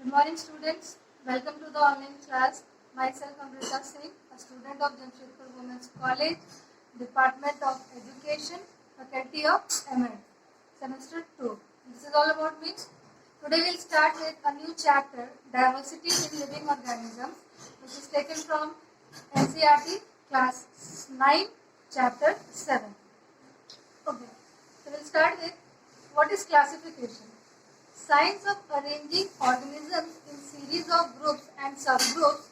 Good morning, students. Welcome to the online class. Myself, Amrita Singh, a student of Jamshedpur Women's College, Department of Education, Faculty of ML, Semester 2. This is all about me. Today we'll start with a new chapter, Diversity in Living Organisms, which is taken from NCERT Class 9, Chapter 7. Okay, so we'll start with what is classification. Science of arranging organisms in series of groups and subgroups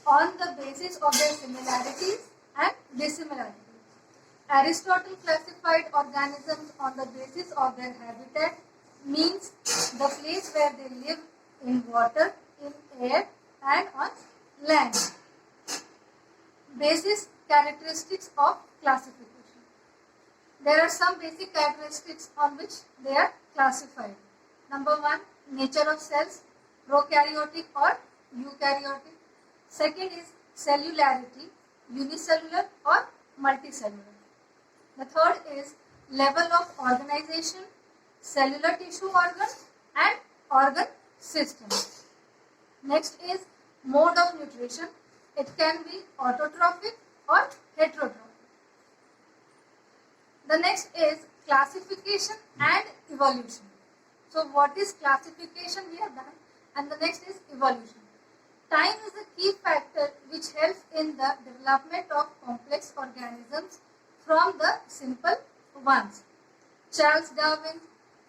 on the basis of their similarities and dissimilarities. Aristotle classified organisms on the basis of their habitat, means the place where they live in water, in air and on land. Basis characteristics of classification. There are some basic characteristics on which they are classified. Number 1, nature of cells, prokaryotic or eukaryotic. Second is cellularity, unicellular or multicellular. The third is level of organization, cellular tissue organ and organ system. Next is mode of nutrition. It can be autotrophic or heterotrophic. The next is classification and evolution. So what is classification we have done, and the next is evolution. Time is a key factor which helps in the development of complex organisms from the simple ones. Charles Darwin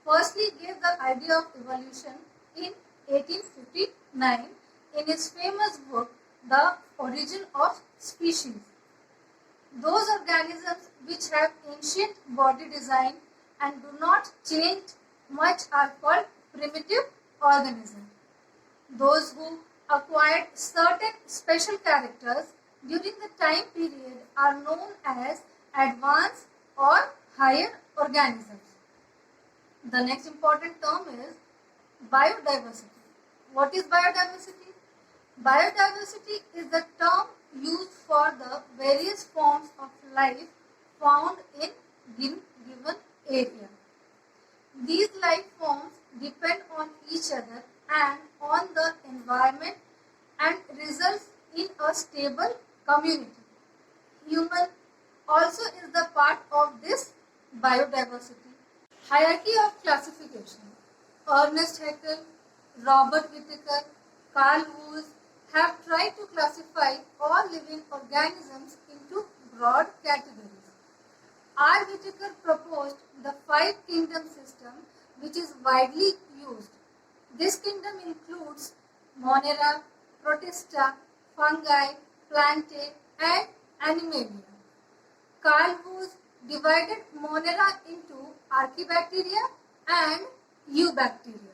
firstly gave the idea of evolution in 1859 in his famous book, The Origin of Species. Those organisms which have ancient body design and do not change much are called primitive organisms. Those who acquired certain special characters during the time period are known as advanced or higher organisms. The next important term is biodiversity. What is biodiversity? Biodiversity is the term used for the various forms of life found in given area. These life forms depend on each other and on the environment and results in a stable community. Human also is the part of this biodiversity. Hierarchy of classification. Ernest Haeckel, Robert Whittaker, Carl Woese have tried to classify all living organisms into broad categories. R. Whittaker proposed the 5-kingdom system, which is widely used. This kingdom includes Monera, Protista, fungi, plantae and animalia. Carl Woese divided Monera into Archaebacteria and Eubacteria.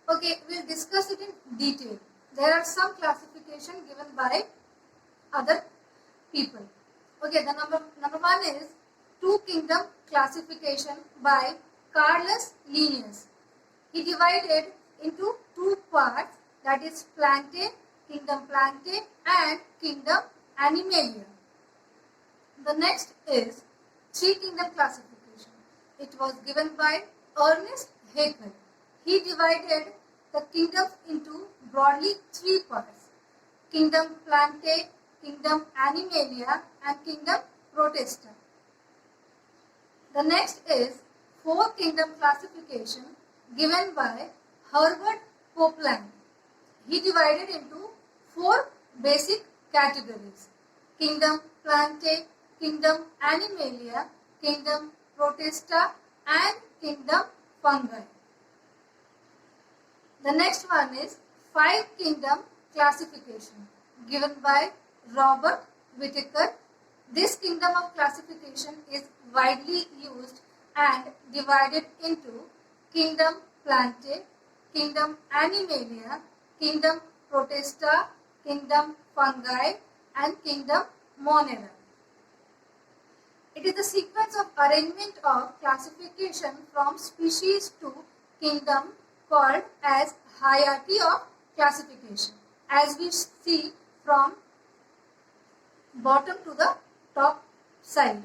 Okay, we'll discuss it in detail. There are some classification given by other people. Okay, the number 1 is 2-kingdom classification by Carolus Linnaeus. He divided into 2 parts, that is Plantae, kingdom Plantae and kingdom Animalia. The next is 3-kingdom classification. It was given by Ernest Haeckel. He divided the kingdoms into broadly 3 parts: kingdom Plantae, kingdom Animalia and kingdom Protista. The next is 4-kingdom classification given by Herbert Copeland. He divided into 4 basic categories: kingdom Plantae, kingdom Animalia, kingdom Protista and kingdom Fungi. The next one is 5-kingdom classification given by Robert Whittaker. This kingdom of classification is widely used and divided into kingdom Plantae, kingdom Animalia, kingdom Protista, kingdom Fungi and kingdom Monera. It is the sequence of arrangement of classification from species to kingdom called as hierarchy of classification, as we see from bottom to the top side.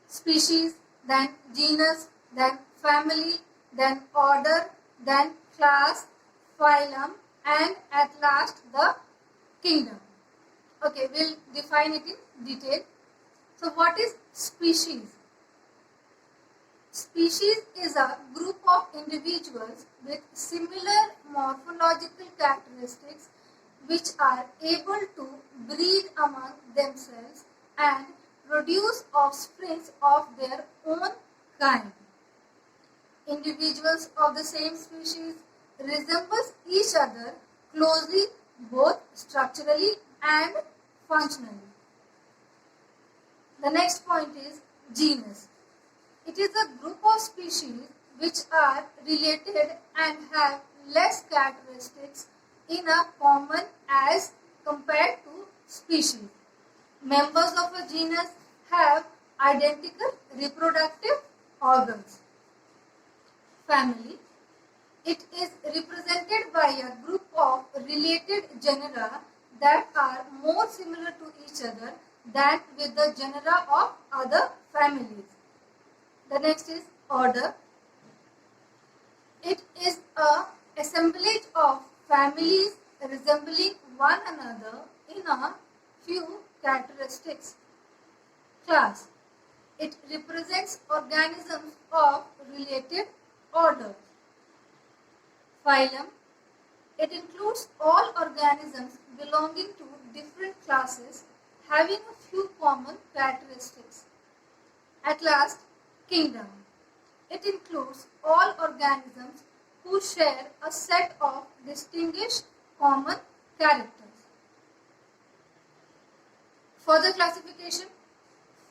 Species, then genus, then family, then order, then class, phylum, and at last the kingdom. Okay, we'll define it in detail. So what is species? Species is a group of individuals with similar morphological characteristics which are able to breed among themselves and produce offspring of their own kind. Individuals of the same species resemble each other closely both structurally and functionally. The next point is genus. It is a group of species which are related and have less characteristics in a common as compared to species. Members of a genus have identical reproductive organs. Family. It is represented by a group of related genera that are more similar to each other than with the genera of other families. The next is order. It is an assemblage of families resembling one another in a few characteristics. Class. It represents organisms of related orders. Phylum. It includes all organisms belonging to different classes having a few common characteristics. At last, kingdom. It includes all organisms who share a set of distinguished common characters. Further classification.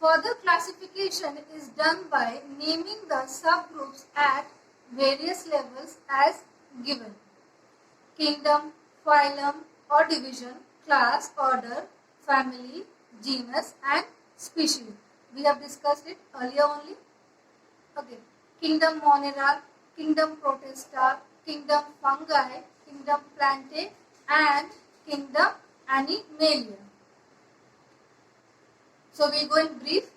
Further classification is done by naming the subgroups at various levels as given. Kingdom, phylum or division, class, order, family, genus and species. We have discussed it earlier only. Okay. Kingdom Monera, Kingdom Protista, Kingdom Fungi, Kingdom Plantae and Kingdom Animalia. So we go in brief.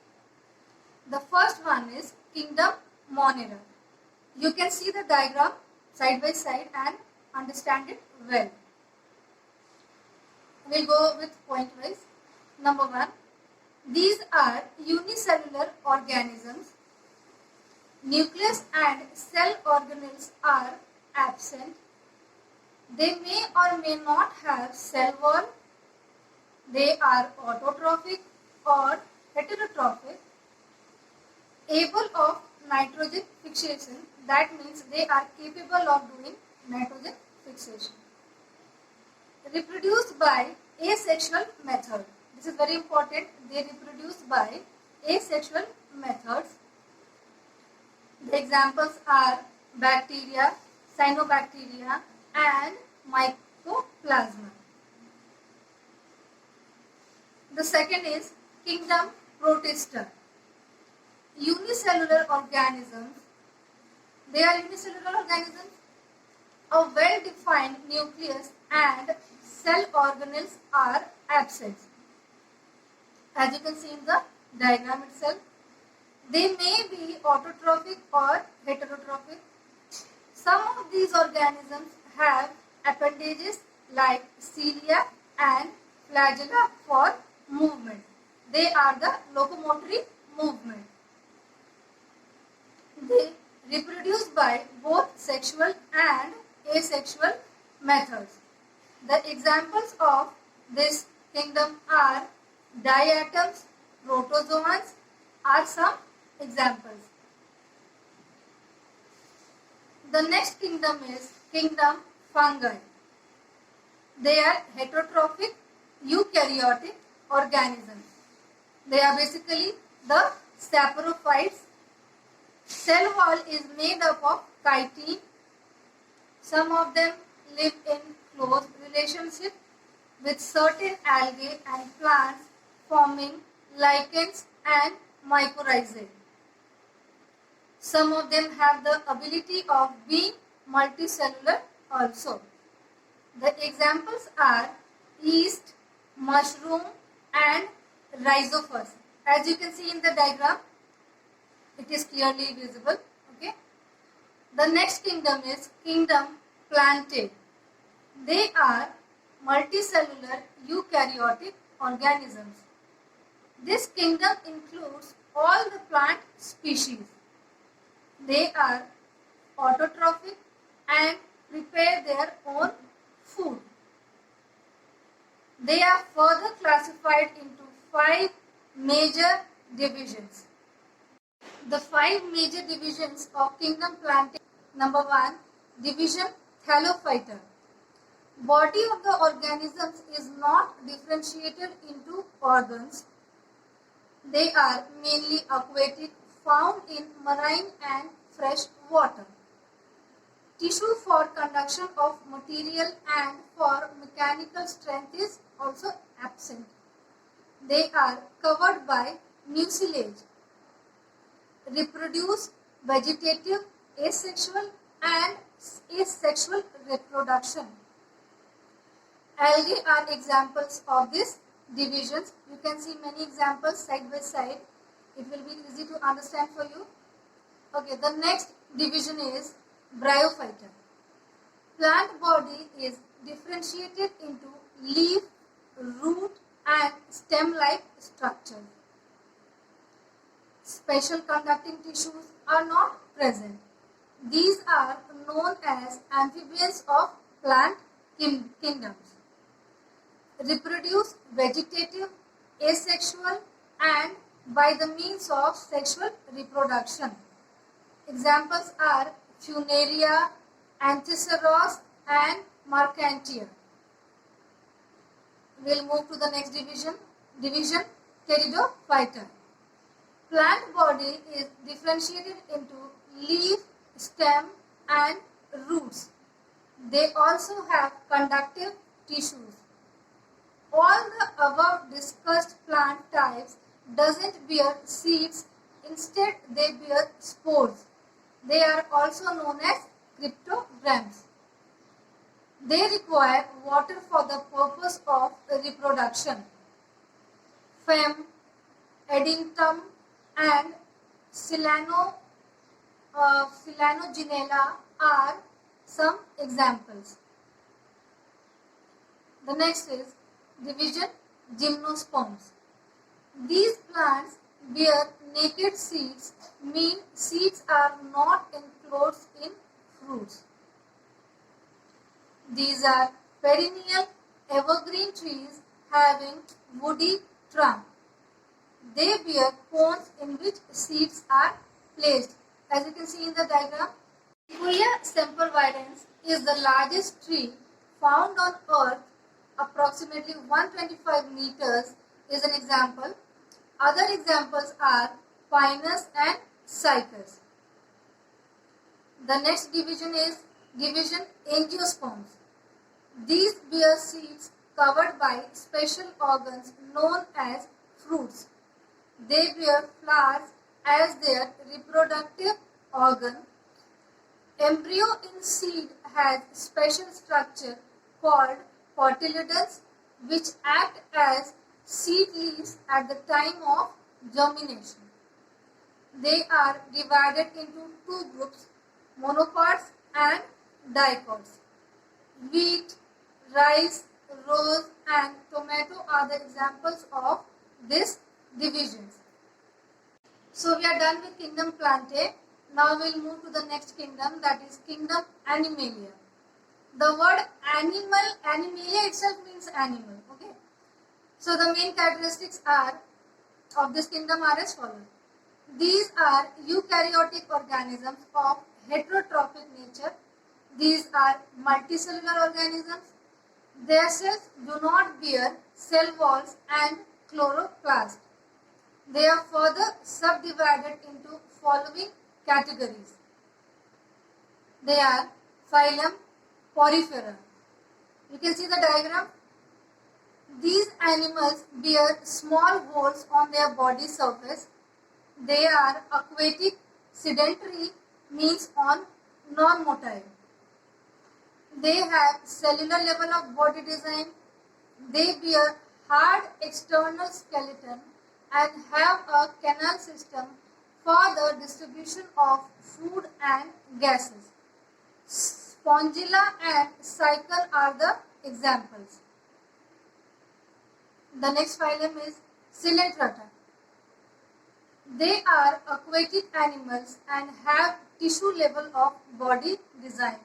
The first one is Kingdom Monera. You can see the diagram side by side and understand it well. We'll go with point wise. Number 1. These are unicellular organisms. Nucleus and cell organelles are absent. They may or may not have cell wall. They are autotrophic or heterotrophic, able of nitrogen fixation. That means they are capable of doing nitrogen fixation. Reproduced by asexual method. This is very important. They reproduce by asexual methods. The examples are bacteria, cyanobacteria and mycoplasma. The second is Kingdom Protista. Unicellular organisms. They are unicellular organisms. A well-defined nucleus and cell organelles are absent. As you can see in the diagram itself, they may be autotrophic or heterotrophic. Some of these organisms have appendages like cilia and flagella for movement. They are the locomotory movement. They reproduce by both sexual and asexual methods. The examples of this kingdom are diatoms, protozoans are some examples. The next kingdom is Kingdom Fungi. They are heterotrophic eukaryotic organisms. They are basically the saprophytes. Cell wall is made up of chitin. Some of them live in close relationship with certain algae and plants, forming lichens and mycorrhizae. Some of them have the ability of being multicellular also. The examples are yeast, mushroom and rhizophus. As you can see in the diagram, it is clearly visible. Okay. The next kingdom is Kingdom Plantae. They are multicellular eukaryotic organisms. This kingdom includes all the plant species. They are autotrophic and prepare their own food. They are further classified into 5 major divisions. The 5 major divisions of kingdom plantae. Number 1, division Thallophyta. Body of the organisms is not differentiated into organs. They are mainly aquatic, found in marine and fresh water. Tissue for conduction of material and for mechanical strength is also absent. They are covered by mucilage. Reproduce vegetative, asexual and asexual reproduction. Algae are examples of these divisions. You can see many examples side by side. It will be easy to understand for you. Okay, the next division is Bryophyta. Plant body is differentiated into leaf, root and stem-like structures. Special conducting tissues are not present. These are known as amphibians of plant kingdoms. Reproduce vegetative, asexual and by the means of sexual reproduction. Examples are Funaria, Anthoceros and Mercantia. We will move to the next division. Division Pteridophyta. Plant body is differentiated into leaf, stem and roots. They also have conductive tissues. All the above discussed plant types doesn't bear seeds, instead they bear spores. They are also known as cryptogams. They require water for the purpose of reproduction. Phem, Eddington and Silanogenella are some examples. The next is division Gymnosperms. These plants bear naked seeds, mean seeds are not enclosed in fruits. These are perennial evergreen trees having woody trunk. They bear cones in which seeds are placed. As you can see in the diagram, Sequoia sempervirens is the largest tree found on earth, approximately 125 meters is an example. Other examples are Pinus and Cycas. The next division is division Angiosperms. These bear seeds covered by special organs known as fruits. They bear flowers as their reproductive organ. Embryo in seed has special structure called cotyledons which act as seed leaves at the time of germination. They are divided into 2 groups, monocots and dicots. Wheat, rice, rose and tomato are the examples of these divisions. So we are done with kingdom Plantae. Now we will move to the next kingdom, that is kingdom Animalia. The word animalia itself means animal. Okay. So the main characteristics of this kingdom are as follows. These are eukaryotic organisms of heterotrophic nature. These are multicellular organisms. Their cells do not bear cell walls and chloroplast. They are further subdivided into following categories. They are phylum Porifera. You can see the diagram. These animals bear small holes on their body surface. They are aquatic, sedentary means on non-motile. They have cellular level of body design. They bear hard external skeleton and have a canal system for the distribution of food and gases. Spongilla and cycle are the examples. The next phylum is Coelenterata. They are aquatic animals and have tissue level of body design.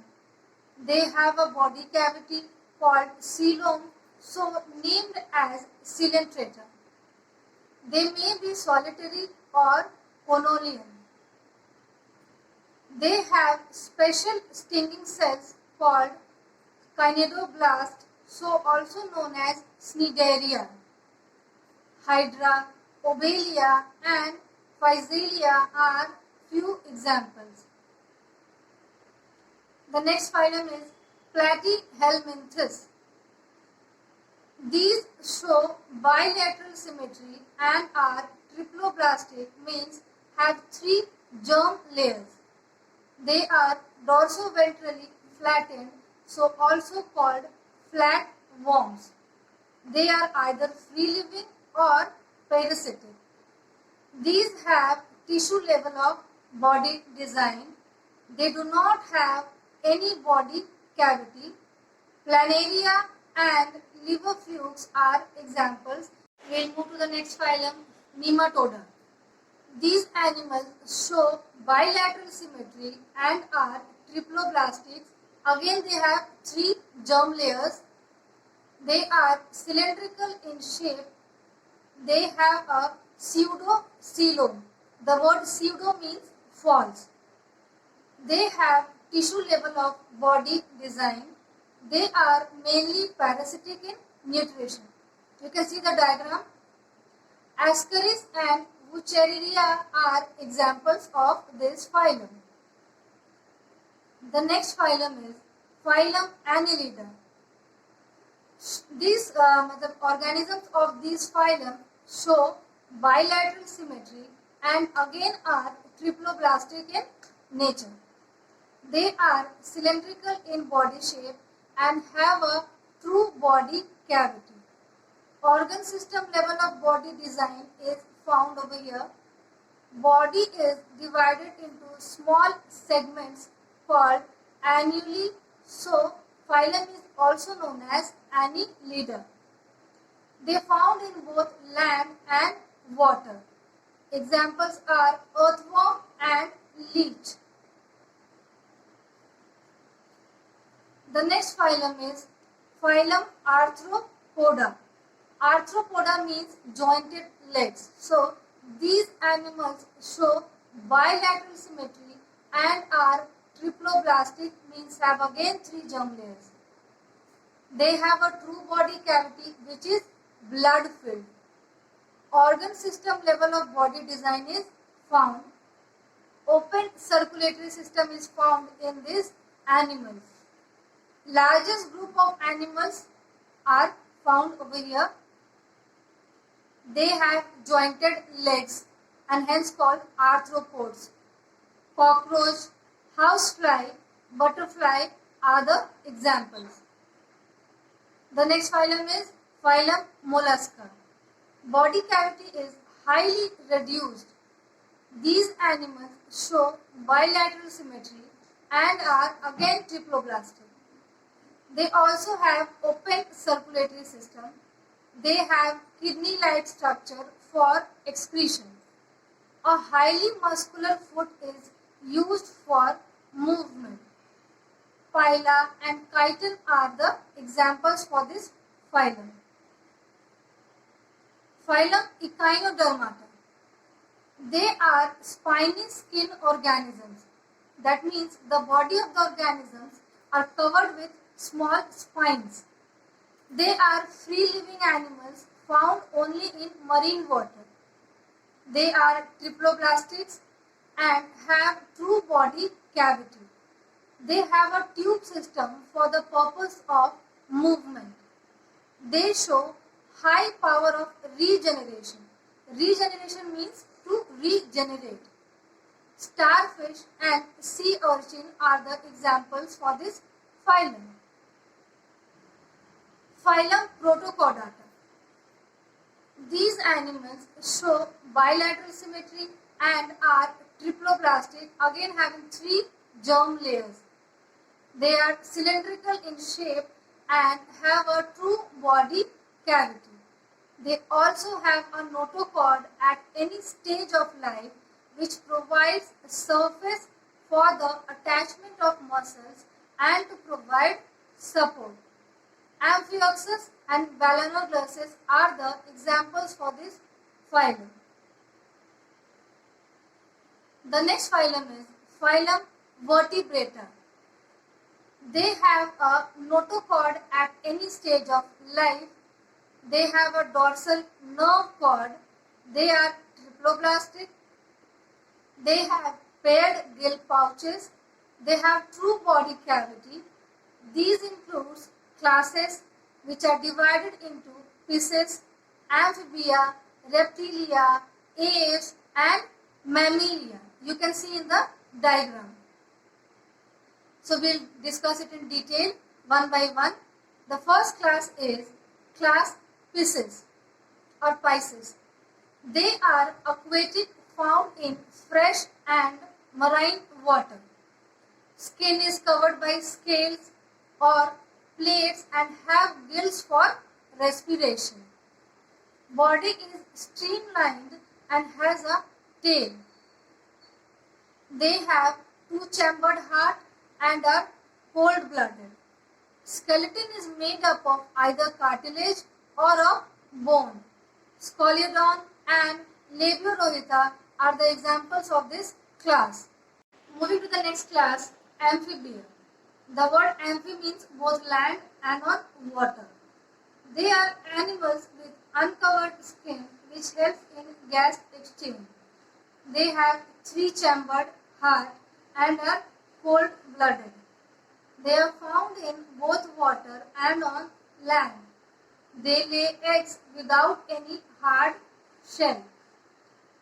They have a body cavity called coelom, so named as Coelenterata. They may be solitary or conolean. They have special stinging cells called kinedoblast, so also known as Cnidaria. Hydra, Obelia and Physalia are few examples. The next phylum is Platyhelminthes. These show bilateral symmetry and are triploblastic, means have 3 germ layers. They are dorsoventrally flattened, so also called flat worms. They are either free-living or parasitic. These have tissue level of body design. They do not have any body cavity. Planaria and liverfuges are examples. We will move to the next phylum, Nematoda. These animals show bilateral symmetry and are triploblastics. Again, they have 3 germ layers. They are cylindrical in shape. They have a pseudocoelom. The word pseudo means false. They have tissue level of body design. They are mainly parasitic in nutrition. You can see the diagram. Ascaris and Wuchereria are examples of this phylum. The next phylum is phylum Annelida. These organisms of this phylum show bilateral symmetry and again are triploblastic in nature. They are cylindrical in body shape and have a true body cavity. Organ system level of body design is found over here. Body is divided into small segments called annuli, so phylum is also known as Annelida. They are found in both land and water. Examples are earthworm and leech. The next phylum is phylum Arthropoda. Arthropoda means jointed legs. So these animals show bilateral symmetry and are triploblastic, means have again 3 germ layers. They have a true body cavity which is blood filled. Organ system level of body design is found. Open circulatory system is found in these animals. Largest group of animals are found over here. They have jointed legs and hence called arthropods. Cockroach, housefly, butterfly are the examples. The next phylum is phylum Mollusca. Body cavity is highly reduced. These animals show bilateral symmetry and are again triploblastic. They also have open circulatory system. They have kidney-like structure for excretion. A highly muscular foot is used for movement. Pila and chitin are the examples for this phylum. Phylum Echinodermata. They are spiny skin organisms. That means the body of the organisms are covered with small spines. They are free-living animals found only in marine water. They are triploblastics and have true body cavity. They have a tube system for the purpose of movement. They show high power of regeneration. Regeneration means to regenerate. Starfish and sea urchin are the examples for this phylum. Phylum Protochordata. These animals show bilateral symmetry and are triploblastic, again having 3 germ layers. They are cylindrical in shape and have a true body cavity. They also have a notochord at any stage of life, which provides a surface for the attachment of muscles and to provide support. Amphioxus and Balanoglossus are the examples for this phylum. The next phylum is phylum Vertebrata. They have a notochord at any stage of life. They have a dorsal nerve cord. They are triploblastic. They have paired gill pouches. They have true body cavity. These include classes which are divided into pisces, amphibia, reptilia, aves and mammalia. You can see in the diagram. So we'll discuss it in detail one by one. The first class is class Pisces or Pisces. They are aquatic, found in fresh and marine water. Skin is covered by scales or plates and have gills for respiration. Body is streamlined and has a tail. They have two-chambered heart and are cold-blooded. Skeleton is made up of either cartilage or of bone. Scoliodon and Labiorohita are the examples of this class. Moving to the next class, Amphibia. The word amphi means both land and on water. They are animals with uncovered skin which helps in gas exchange. They have three-chambered heart and are cold-blooded. They are found in both water and on land. They lay eggs without any hard shell.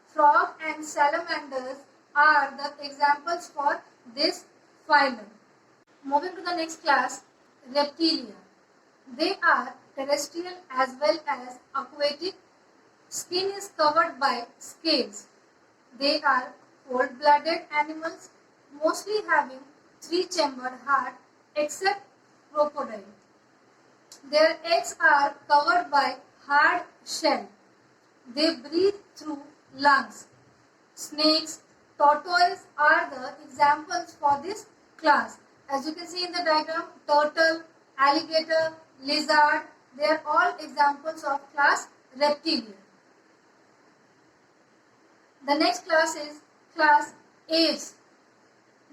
Frog and salamanders are the examples for this phylum. Moving to the next class, Reptilia. They are terrestrial as well as aquatic. Skin is covered by scales. They are cold-blooded animals, mostly having three-chambered heart except crocodile. Their eggs are covered by hard shell. They breathe through lungs. Snakes, tortoise are the examples for this class. As you can see in the diagram, turtle, alligator, lizard, they are all examples of class Reptilia. The next class is class Aves.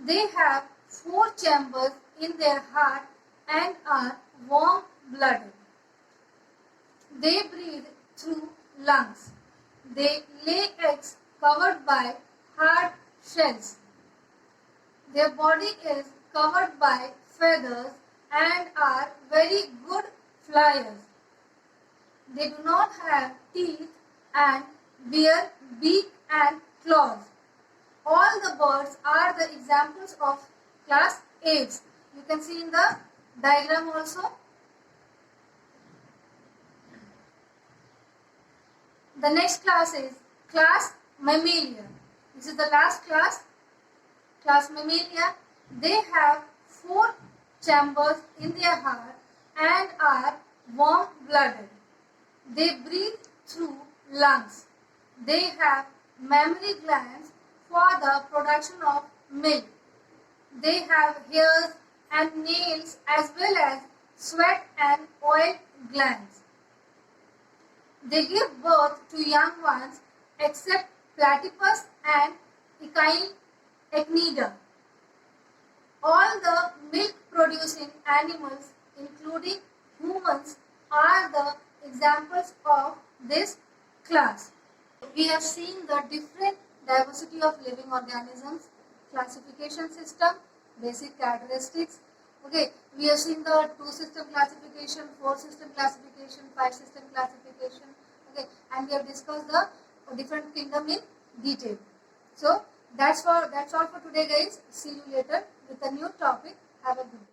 They have four chambers in their heart and are warm-blooded. They breathe through lungs. They lay eggs covered by hard shells. Their body is covered by feathers and are very good flyers. They do not have teeth and bear beak and claws. All the birds are the examples of class Aves. You can see in the diagram also. The next class is class Mammalia. This is the last class, class Mammalia. They have four chambers in their heart and are warm-blooded. They breathe through lungs. They have mammary glands for the production of milk. They have hairs and nails as well as sweat and oil glands. They give birth to young ones except platypus and echinida. All the milk-producing animals, including humans, are the examples of this class. We have seen the different diversity of living organisms, classification system, basic characteristics. Okay, we have seen the 2-system classification, 4-system classification, 5-system classification. Okay, and we have discussed the different kingdom in detail. So that's all for today, guys. See you later with a new topic. Have a good day.